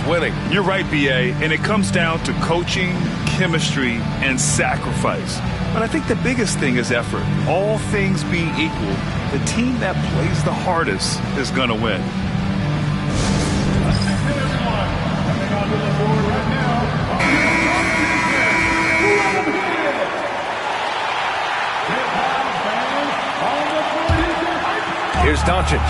winning. You're right, B.A., and it comes down to coaching, chemistry, and sacrifice. But I think the biggest thing is effort. All things being equal, the team that plays the hardest is going to win. Here's Doncic.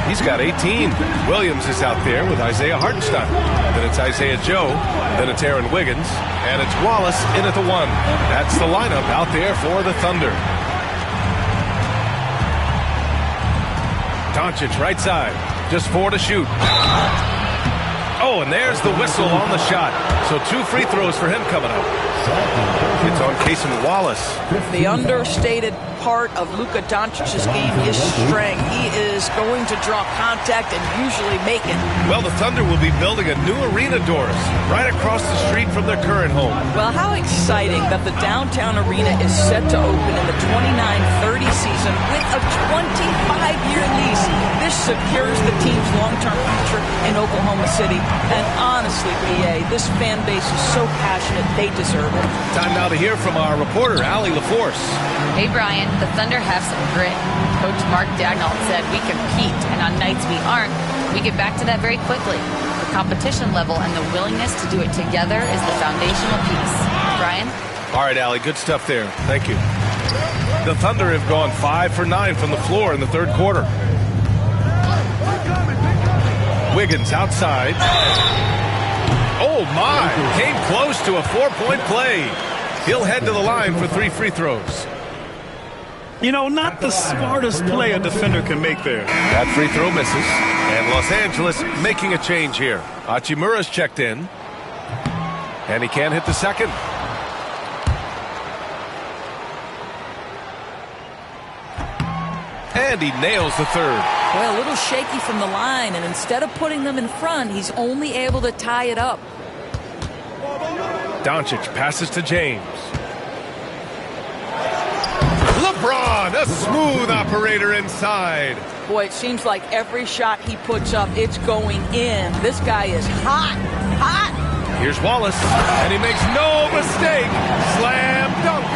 He's got 18. Williams is out there with Isaiah Hartenstein. Then it's Isaiah Joe. Then it's Aaron Wiggins. And it's Wallace in at the 1. That's the lineup out there for the Thunder. Doncic right side. Just 4 to shoot. Oh, and there's the whistle on the shot. So 2 free throws for him coming up. It's on Cason Wallace. The understated part of Luka Doncic's game is strength. He is going to draw contact and usually make it. Well, the Thunder will be building a new arena, Doris, right across the street from their current home. Well, how exciting that the downtown arena is set to open in the 29-30 season with a 25-year lease. This secures the team's long-term future in Oklahoma City. And honestly, B.A., this fan base is so passionate, they deserve it. Time now to hear from our reporter, Allie LaForce. Hey, Brian, the Thunder have some grit. Coach Mark Daigneault said we compete, and on nights we aren't, we get back to that very quickly. The competition level and the willingness to do it together is the foundational piece. Brian? All right, Allie, good stuff there. Thank you. The Thunder have gone 5 for 9 from the floor in the third quarter. Wiggins outside. Oh, my. Came close to a 4-point play. He'll head to the line for 3 free throws. You know, not the smartest play a defender can make there. That free throw misses. And Los Angeles making a change here. Hachimura's checked in. And he can't hit the second. And he nails the third. Well, a little shaky from the line, and instead of putting them in front, he's only able to tie it up. Doncic passes to James. LeBron, a smooth operator inside. Boy, it seems like every shot he puts up, it's going in. This guy is hot, hot. Here's Wallace, and he makes no mistake. Slam dunk.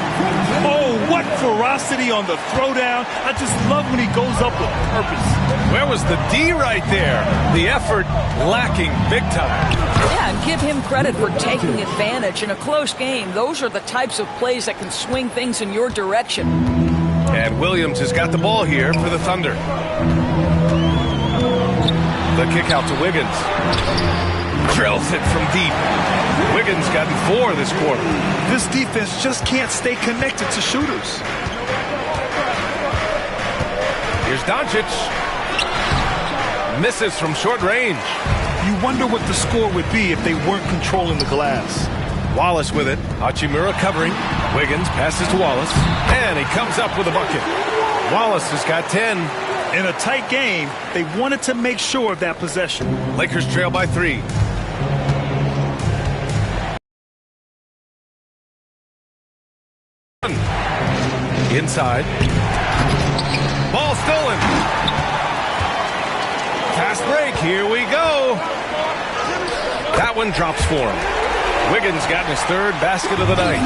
Oh, what ferocity on the throwdown. I just love when he goes up with purpose. Where was the D right there? The effort lacking big time. Yeah, and give him credit for taking advantage in a close game. Those are the types of plays that can swing things in your direction. And Williams has got the ball here for the Thunder. The kick out to Wiggins. Drills it from deep. Wiggins gotten 4 this quarter. This defense just can't stay connected to shooters. Here's Doncic. Misses from short range. You wonder what the score would be if they weren't controlling the glass. Wallace with it. Hachimura covering. Wiggins passes to Wallace. And he comes up with a bucket. Wallace has got 10. In a tight game, they wanted to make sure of that possession. Lakers trail by 3. Inside. Ball stolen. Fast break. Here we go. That one drops for him. Wiggins got his 3rd basket of the night.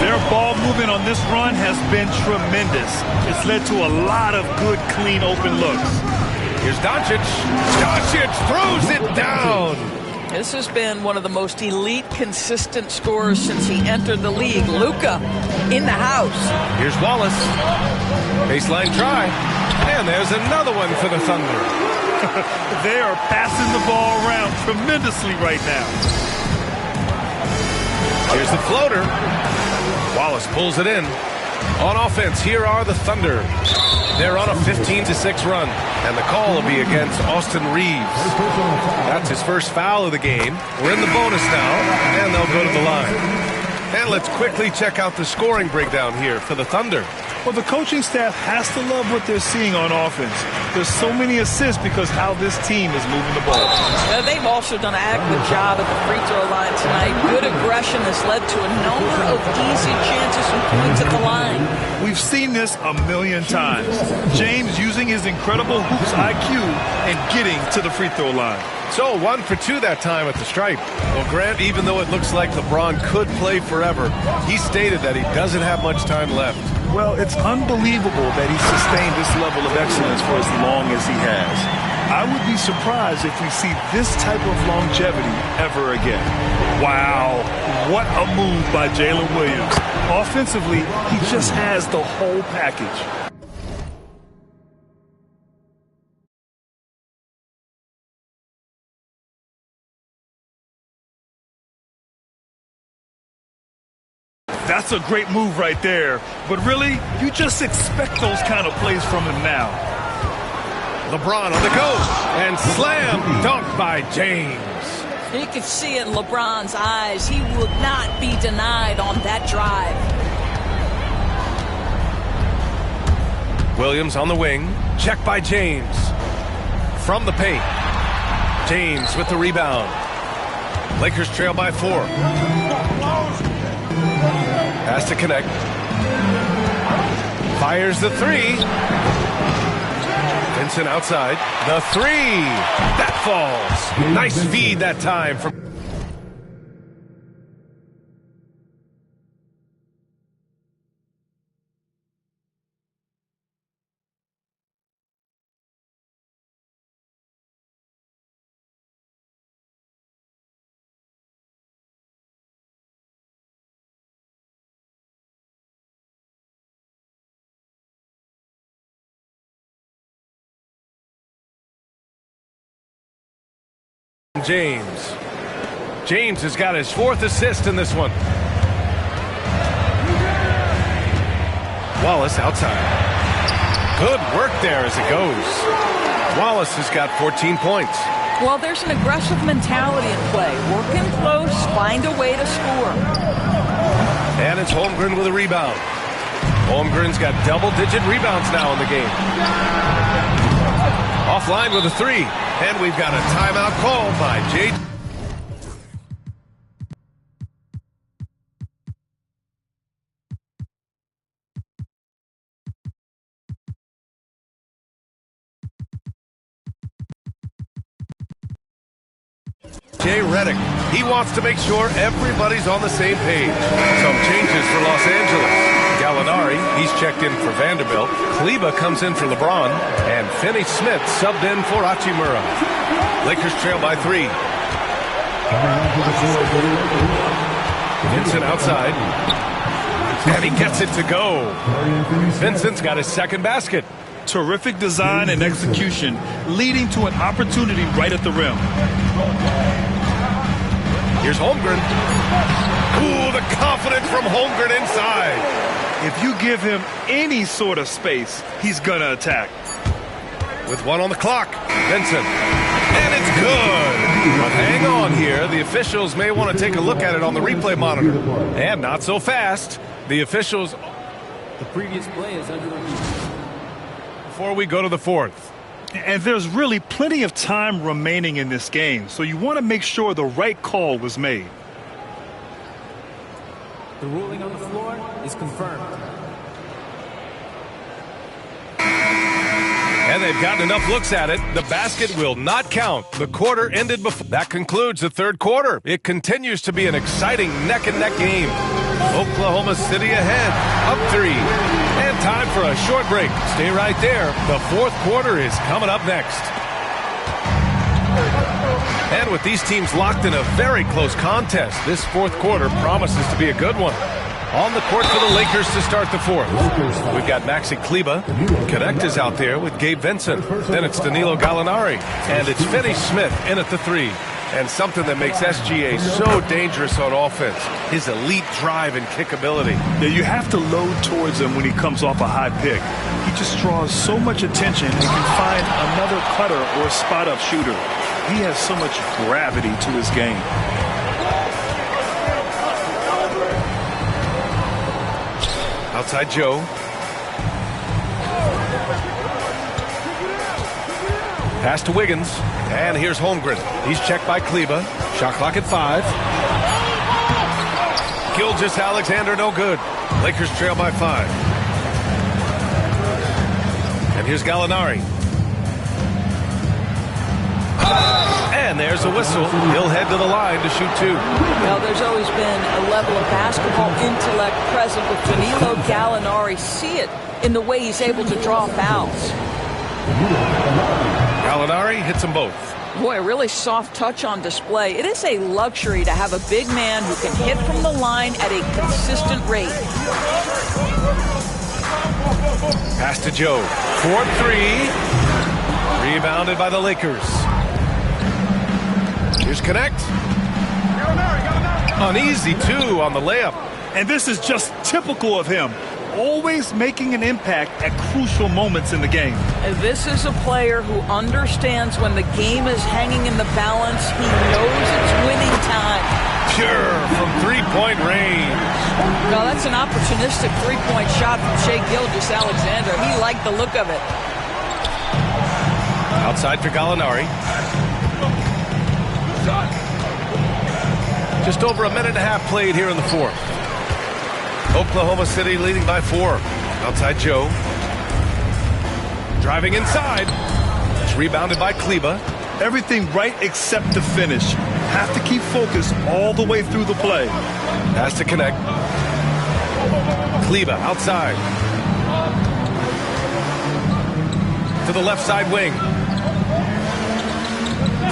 Their ball movement on this run has been tremendous. It's led to a lot of good, clean, open looks. Here's Doncic. Doncic throws it down. This has been one of the most elite, consistent scorers since he entered the league. Luka in the house. Here's Wallace. Baseline try. And there's another one for the Thunder. They are passing the ball around tremendously right now. Here's the floater. Wallace pulls it in. On offense, here are the Thunder. They're on a 15-6 run, and the call will be against Austin Reeves. That's his first foul of the game. We're in the bonus now, and they'll go to the line. And let's quickly check out the scoring breakdown here for the Thunder. Well, the coaching staff has to love what they're seeing on offense. There's so many assists because how this team is moving the ball. Well, they've also done an adequate job at the free throw line tonight. Good aggression has led to a number of easy chances and points at the line. We've seen this a million times. James using his his incredible hoops IQ and getting to the free throw line. So 1 for 2 that time at the stripe. Well, Grant, even though it looks like LeBron could play forever, he stated that he doesn't have much time left. Well, it's unbelievable that he sustained this level of excellence for as long as he has. I would be surprised if we see this type of longevity ever again. Wow, what a move by Jalen Williams. Offensively, he just has the whole package. That's a great move right there. But really, you just expect those kind of plays from him now. LeBron on the go, and slam dunk by James. You could see it in LeBron's eyes. He would not be denied on that drive. Williams on the wing, check by James. From the paint, James with the rebound. Lakers trail by 4. Has to connect. Fires the 3. Vincent outside. The 3. That falls. Nice feed that time from James. James has got his 4th assist in this one. Wallace outside. Good work there as it goes. Wallace has got 14 points. Well, there's an aggressive mentality in play. Working close, find a way to score. And it's Holmgren with a rebound. Holmgren's got double-digit rebounds now in the game. Offline with a 3. And we've got a timeout called by J. Jay Redick. He wants to make sure everybody's on the same page. Some changes for Los Angeles. Gallinari, he's checked in for Vanderbilt. Kleber comes in for LeBron. And Finney Smith subbed in for Hachimura. Lakers trail by 3. Vincent outside. And he gets it to go. Vincent's got his 2nd basket. Terrific design and execution, leading to an opportunity right at the rim. Here's Holmgren. Ooh, the confidence from Holmgren inside. If you give him any sort of space, he's going to attack. With 1 on the clock, Vincent. And it's good. But hang on here. The officials may want to take a look at it on the replay monitor. And not so fast. The officials... The previous play is under review. Before we go to the 4th. And there's really plenty of time remaining in this game, so you want to make sure the right call was made. The ruling on the floor is confirmed. And they've gotten enough looks at it. The basket will not count. The quarter ended before. That concludes the 3rd quarter. It continues to be an exciting neck-and-neck game. Oklahoma City ahead, up 3. And time for a short break. Stay right there. The 4th quarter is coming up next. And with these teams locked in a very close contest, this 4th quarter promises to be a good one. On the court for the Lakers to start the 4th. We've got Maxi Kleber. Connect is out there with Gabe Vincent. Then it's Danilo Gallinari. And it's Finney Smith in at the 3. And something that makes SGA so dangerous on offense, his elite drive and kick ability. Yeah, you have to load towards him when he comes off a high pick. He just draws so much attention and can find another cutter or a spot-up shooter. He has so much gravity to his game. Outside Joe. Pass to Wiggins. And here's Holmgren. He's checked by Kleber. Shot clock at 5. Gilgeous-Alexander no good. Lakers trail by 5. And Here's Gallinari. And there's a whistle. He'll head to the line to shoot 2. Well, there's always been a level of basketball intellect present with Danilo Gallinari. See it in the way he's able to draw fouls. Gallinari hits them both. Boy, a really soft touch on display. It is a luxury to have a big man who can hit from the line at a consistent rate. Pass to Joe. 4-3. Rebounded by the Lakers. Here's Connect. Uneasy, too, on the layup. And this is just typical of him. Always making an impact at crucial moments in the game. This is a player who understands when the game is hanging in the balance. He knows it's winning time. Pure from three-point range. Well, that's an opportunistic three-point shot from Shai Gilgeous-Alexander. He liked the look of it. Outside for Gallinari. Just over a minute and a half played here in the fourth. Oklahoma City leading by 4. Outside Joe. Driving inside. It's rebounded by Kleber. Everything right except the finish. Have to keep focused all the way through the play. Has to connect. Kleber outside. To the left side wing.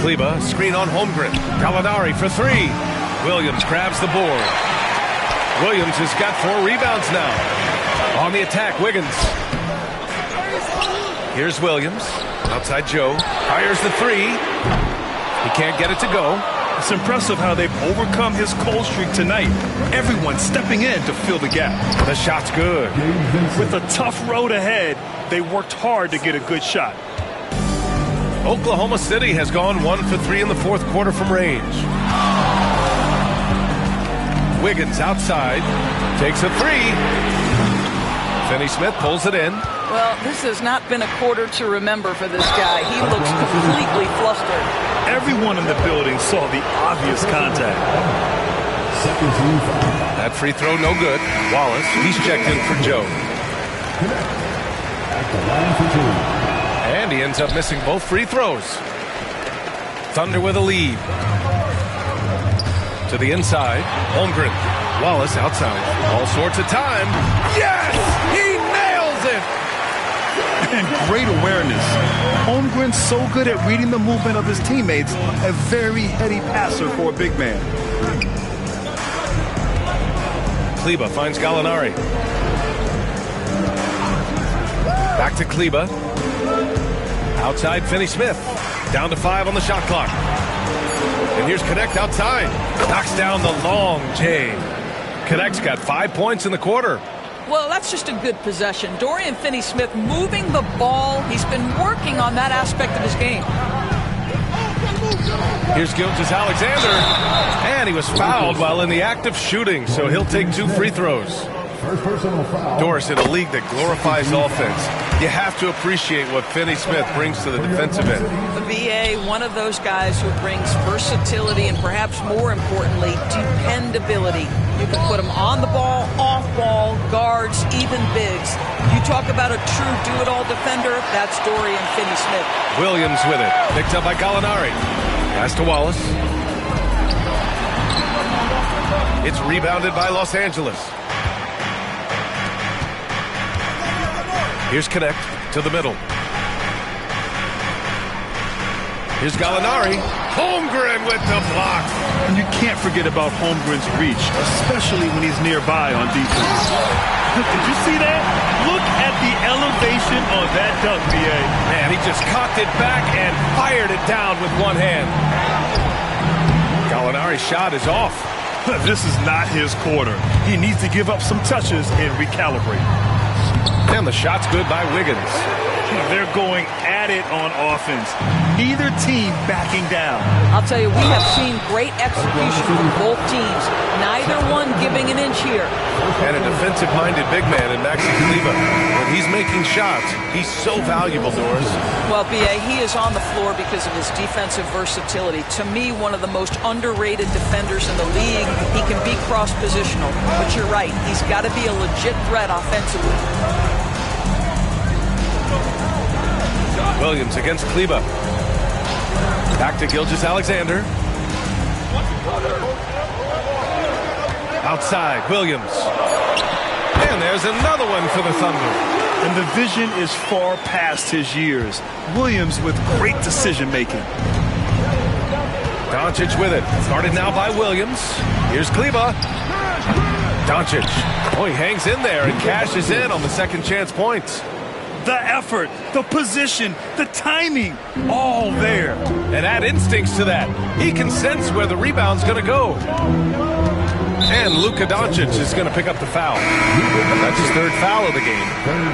Kleber, screen on Holmgren. Gallinari for 3. Williams grabs the board. Williams has got 4 rebounds now. On the attack, Wiggins. Here's Williams. Outside Joe. Fires the 3. He can't get it to go. It's impressive how they've overcome his cold streak tonight. Everyone stepping in to fill the gap. The shot's good. With a tough road ahead, they worked hard to get a good shot. Oklahoma City has gone 1 for 3 in the fourth quarter from range. Wiggins outside, takes a 3. Finney Smith pulls it in. Well, this has not been a quarter to remember for this guy. He looks completely flustered. Everyone in the building saw the obvious contact. That free throw no good. Wallace, he's checked in for Joe. And he ends up missing both free throws. Thunder with a lead. To the inside, Holmgren. Wallace outside. All sorts of time. Yes! He nails it! And great awareness. Holmgren's so good at reading the movement of his teammates. A very heady passer for a big man. Kleber finds Gallinari. Back to Kleber. Outside, Finney Smith. Down to 5 on the shot clock. And here's Connect outside. Knocks down the long J. Connect's got 5 points in the quarter. Well, that's just a good possession. Dorian Finney-Smith moving the ball. He's been working on that aspect of his game. Here's Gilgeous-Alexander. And he was fouled while in the act of shooting, so he'll take 2 free throws. Doris, in a league that glorifies offense, you have to appreciate what Finney-Smith brings to the defensive end. The VA, one of those guys who brings versatility and perhaps more importantly, dependability. You can put him on the ball, off ball, guards, even bigs. You talk about a true do-it-all defender, that's Dorian Finney-Smith. Williams with it. Picked up by Gallinari. Pass to Wallace. It's rebounded by Los Angeles. Here's Connect to the middle. Here's Gallinari. Holmgren with the block. And you can't forget about Holmgren's reach, especially when he's nearby on defense. Did you see that? Look at the elevation on that dunk, BA. Man, he just cocked it back and fired it down with one hand. Gallinari's shot is off. This is not his quarter. He needs to give up some touches and recalibrate. And the shot's good by Wiggins. They're going at it on offense. Neither team backing down. I'll tell you, we have seen great execution from both teams. Neither one giving an inch here. And a defensive-minded big man in Maxi Kleber. When he's making shots, he's so valuable, Doris. Well, B.A., he is on the floor because of his defensive versatility. To me, one of the most underrated defenders in the league. He can be cross-positional. But you're right, he's got to be a legit threat offensively. Williams against Kleber. Back to Gilgeous-Alexander. Outside, Williams. And there's another one for the Thunder. And the vision is far past his years. Williams with great decision-making. Doncic with it. Started now by Williams. Here's Kleber. Doncic. Oh, he hangs in there and cashes in on the second chance points. The effort, the position, the timing, all there. And add instincts to that. He can sense where the rebound's going to go. And Luka Doncic is going to pick up the foul. That's his third foul of the game.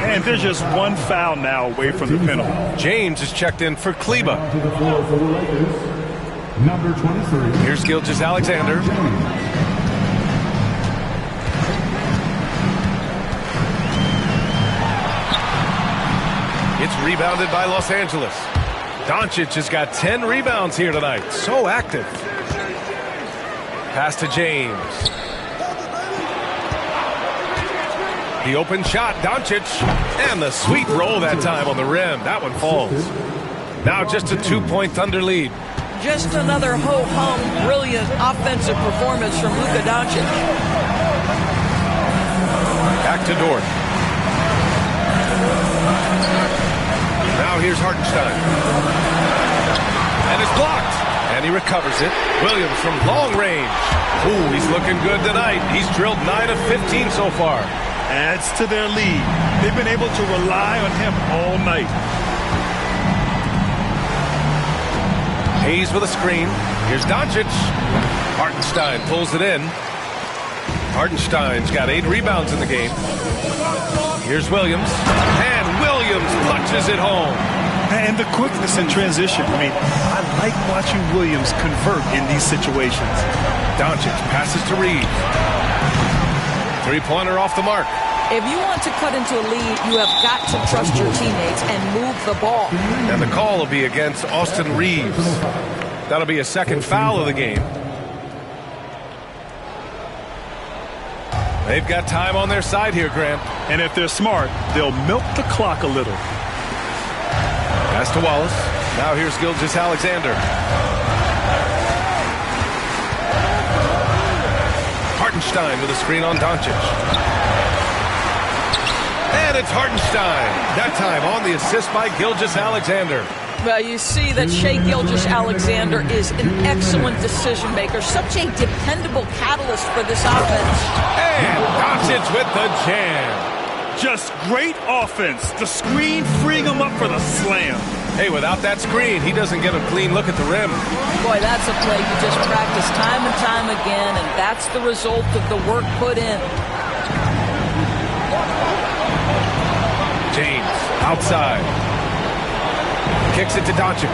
And there's just one foul now away from the penalty. James is checked in for Kleber. Number 23. Here's Gilgeous-Alexander. It's rebounded by Los Angeles. Doncic has got 10 rebounds here tonight. So active. Pass to James. The open shot, Doncic. And the sweet roll that time on the rim. That one falls. Now just a 2-point Thunder lead. Just another ho-hum, brilliant offensive performance from Luka Doncic. Back to Dort. Now here's Hartenstein. And it's blocked. And he recovers it. Williams from long range. Ooh, he's looking good tonight. He's drilled 9 of 15 so far. Adds to their lead. They've been able to rely on him all night. Hayes with a screen. Here's Doncic. Hartenstein pulls it in. Hartenstein's got 8 rebounds in the game. Here's Williams. And Williams punches it home. And the quickness in transition. I mean, I like watching Williams convert in these situations. Doncic passes to Reed. Three-pointer off the mark. If you want to cut into a lead, you have got to trust your teammates and move the ball. And the call will be against Austin Reeves. That'll be a second foul of the game. They've got time on their side here, Grant. And if they're smart, they'll milk the clock a little. Pass to Wallace. Now here's Gilgeous-Alexander. Hartenstein with a screen on Doncic. And it's Hartenstein. That time on the assist by Gilgeous-Alexander. Well, you see that Shai Gilgeous-Alexander is an excellent decision maker, such a dependable catalyst for this offense. And Doncic with the jam. Just great offense. The screen freeing him up for the slam. Hey, without that screen, he doesn't get a clean look at the rim. Boy, that's a play you just practice time and time again, and that's the result of the work put in. James, outside. Kicks it to Doncic.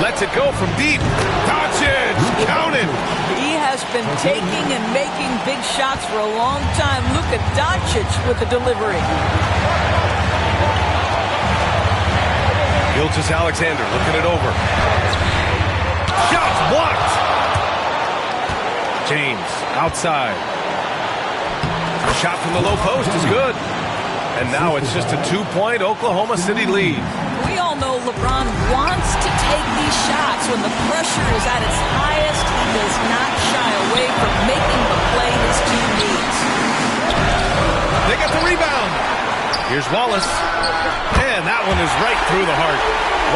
Lets it go from deep. Doncic, counted. He has been taking and making big shots for a long time. Luka Doncic with the delivery. Gilgeous-Alexander looking it over. Shots blocked. James, outside. A shot from the low post is good. And now it's just a 2-point Oklahoma City lead. We all know LeBron wants to take these shots when the pressure is at its highest. He does not shy away from making the play his team needs. They get the rebound. Here's Wallace. And that one is right through the heart.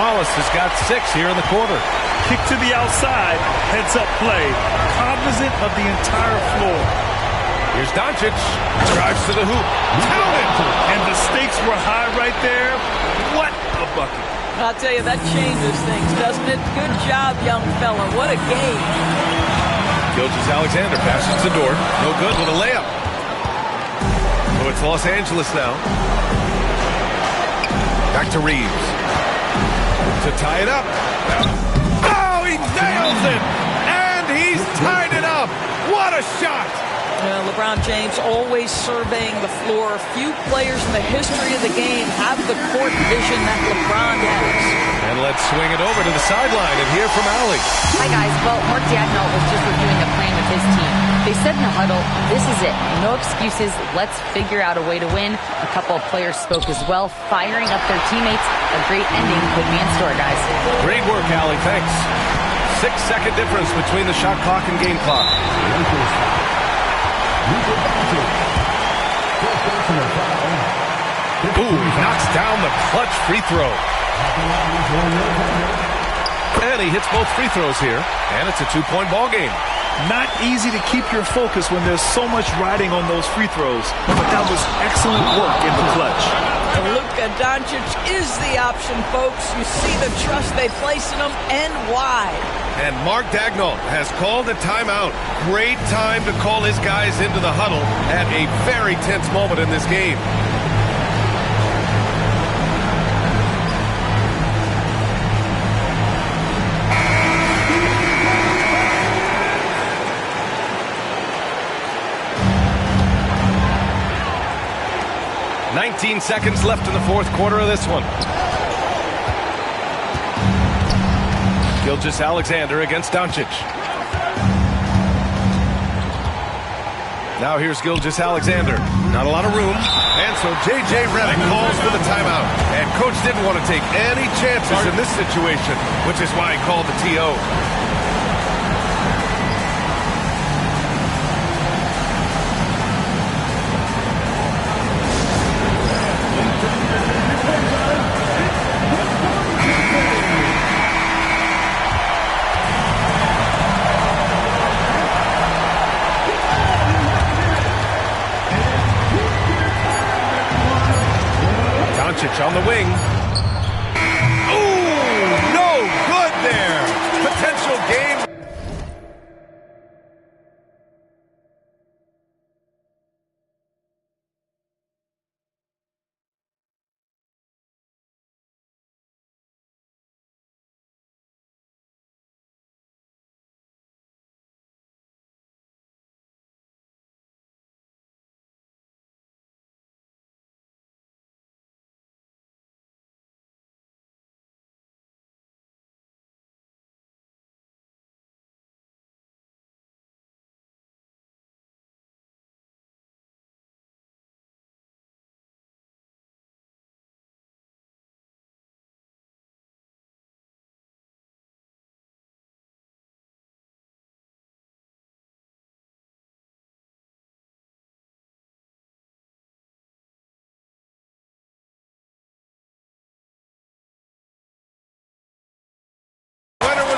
Wallace has got 6 here in the quarter. Kick to the outside, heads-up play, cognizant of the entire floor. Here's Doncic. Drives to the hoop. Counted. And the stakes were high right there. What a bucket. I'll tell you, that changes things, doesn't it? Good job, young fella. What a game. Gilgeous-Alexander passes to Dort. No good with a layup. So it's Los Angeles now. Back to Reeves. To tie it up. Oh, he nails it! And he's tied it up! What a shot! LeBron James always surveying the floor. Few players in the history of the game have the court vision that LeBron has. And let's Let's swing it over to the sideline and hear from Allie. Hi, guys. Well, Mark Daigneault was just reviewing a plan with his team. They said in the huddle, this is it. No excuses. Let's figure out a way to win. A couple of players spoke as well, firing up their teammates. A great ending could be in store, guys. Great work, Allie. Thanks. 6-second difference between the shot clock and game clock. Ooh, knocks down the clutch free throw. And he hits both free throws here, and it's a 2-point ball game. Not easy to keep your focus when there's so much riding on those free throws, but that was excellent work in the clutch. Luka Doncic is the option, folks. You see the trust they place in him and why. And Mark Daigneault has called a timeout. Great time to call his guys into the huddle at a very tense moment in this game. Seconds left in the fourth quarter of this one. Gilgeous-Alexander against Doncic. Now here's Gilgeous-Alexander. Not a lot of room. And so J.J. Redick calls for the timeout. And coach didn't want to take any chances in this situation, which is why he called the T.O. On the wing. Ooh, no good there. Potential game.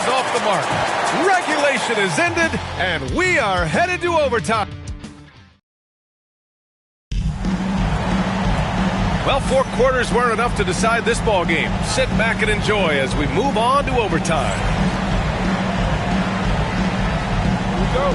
Off the mark. Regulation is ended, and we are headed to overtime. Well, 4 quarters weren't enough to decide this ball game. Sit back and enjoy as we move on to overtime. Here we go.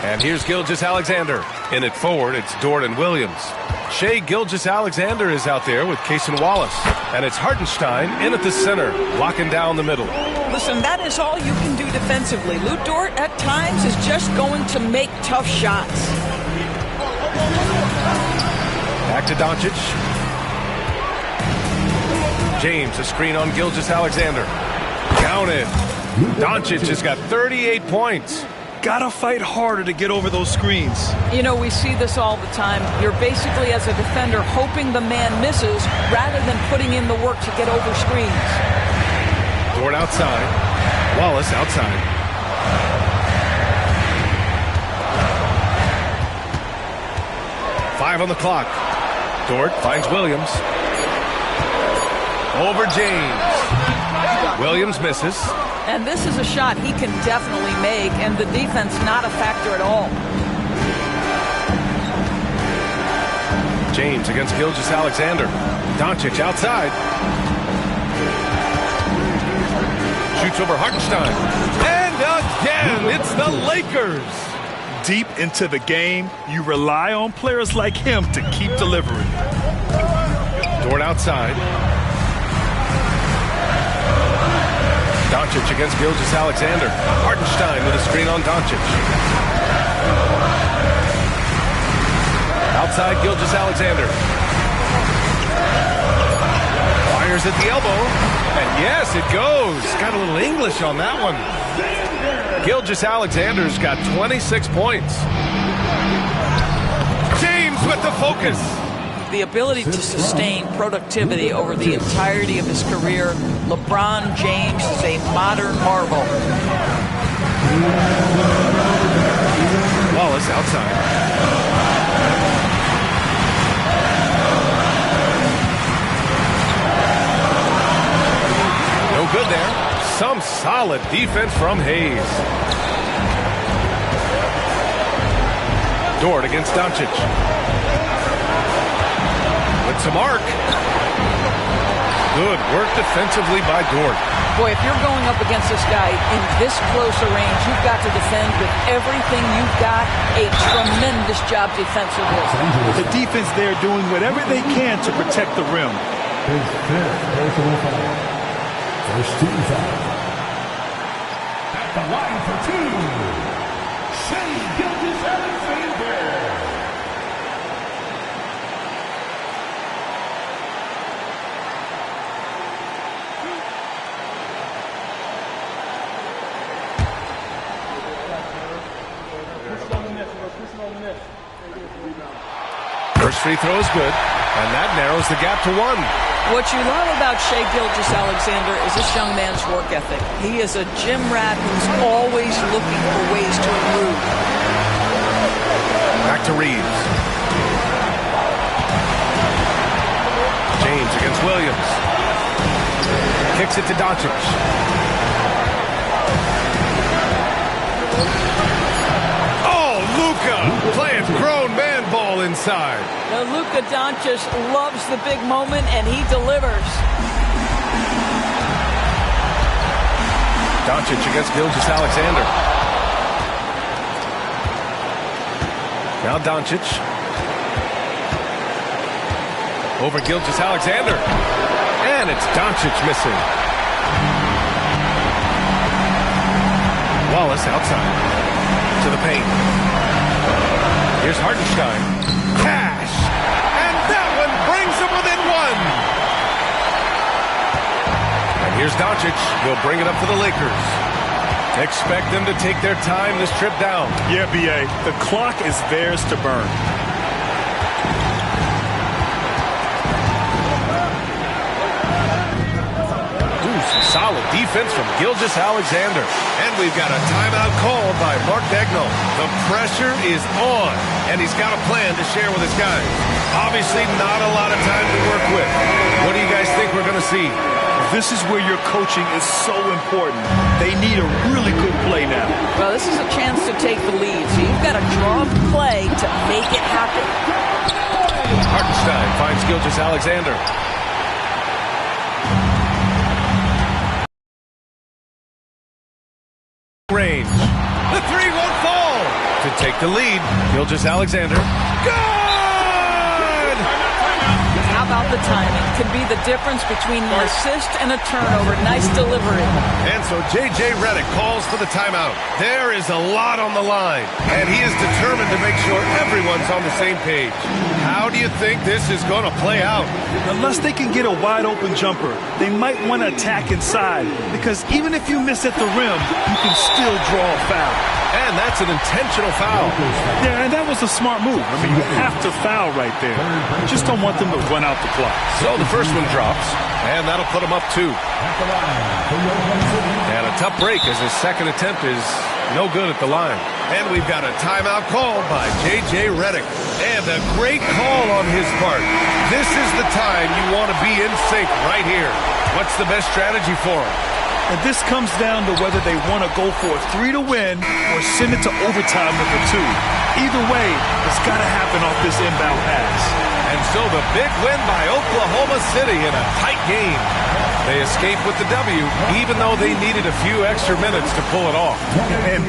And here's Gilgeous-Alexander. In it forward, it's Dort and Williams. Shai Gilgeous-Alexander is out there with Cason Wallace. And it's Hartenstein in at the center, locking down the middle. Listen, that is all you can do defensively. Lu Dort, at times, is just going to make tough shots. Back to Doncic. James, a screen on Gilgeous-Alexander. Counted. Doncic has got 38 points. Gotta fight harder to get over those screens. You know, we see this all the time. You're basically, as a defender, hoping the man misses rather than putting in the work to get over screens. Dort outside. Wallace outside. Five on the clock. Dort finds Williams. Over James. Williams misses. And this is a shot he can definitely make, and the defense not a factor at all. James against Gilgeous-Alexander. Doncic outside. Shoots over Hartenstein. And again, it's the Lakers. Deep into the game, you rely on players like him to keep delivering. Dort outside. Doncic against Gilgeous-Alexander. Hartenstein with a screen on Doncic. Outside, Gilgeous-Alexander. Fires at the elbow. And yes, it goes. Got a little English on that one. Gilgeous-Alexander's got 26 points. James with the focus. The ability to sustain productivity over the entirety of his career. LeBron James is a modern marvel. Wallace outside. No good there. Some solid defense from Hayes. Dort against Doncic. With some arc. Good work defensively by Dort. Boy, if you're going up against this guy in this close a range, you've got to defend with everything you've got. A tremendous job defensively. The defense there doing whatever they can to protect the rim. His fifth personal foul. First team foul. At the line for two, Shai Gilgeous-Alexander. First free throw is good, and that narrows the gap to one. What you love about Shai Gilgeous-Alexander is this young man's work ethic. He is a gym rat who's always looking for ways to improve. Back to Reeves. James against Williams. Kicks it to Doncic. Oh, Luka playing grown man ball inside. Now, Luka Doncic loves the big moment, and he delivers. Doncic against Gilgeous-Alexander. Now Doncic. Over Gilgeous-Alexander. And it's Doncic missing. Wallace outside. To the paint. Here's Hartenstein. Cash! And that one brings him within one! And here's Doncic. He'll bring it up for the Lakers. Expect them to take their time this trip down. Yeah, B.A., the clock is theirs to burn. Solid defense from Gilgeous-Alexander. And we've got a timeout called by Mark Daigneault. The pressure is on, and he's got a plan to share with his guys. Obviously not a lot of time to work with. What do you guys think we're going to see? This is where your coaching is so important. They need a really good play now. Well, this is a chance to take the lead, so you've got to draw up play to make it happen. Hartenstein finds Gilgeous-Alexander. Range. The three won't fall. To take the lead, Gilgeous-Alexander. Good! How about the timing? Could be the difference between an assist and a turnover. Nice delivery. And so J.J. Redick calls for the timeout. There is a lot on the line, and he is determined to make sure everyone's on the same page. How do you think this is going to play out? Unless they can get a wide-open jumper, they might want to attack inside, because even if you miss at the rim, you can still draw a foul. And that's an intentional foul. Yeah, and that was a smart move. I mean, you have to foul right there. You just don't want them to run out the clock. So the first one drops, and that'll put him up 2. And a tough break as his second attempt is no good at the line. And we've got a timeout called by J.J. Redick. And a great call on his part. This is the time you want to be in sync right here. What's the best strategy for him? And this comes down to whether they want to go for a 3 to win or send it to overtime with a 2. Either way, it's got to happen off this inbound pass. And so the big win by Oklahoma City in a tight game. They escape with the W, even though they needed a few extra minutes to pull it off. And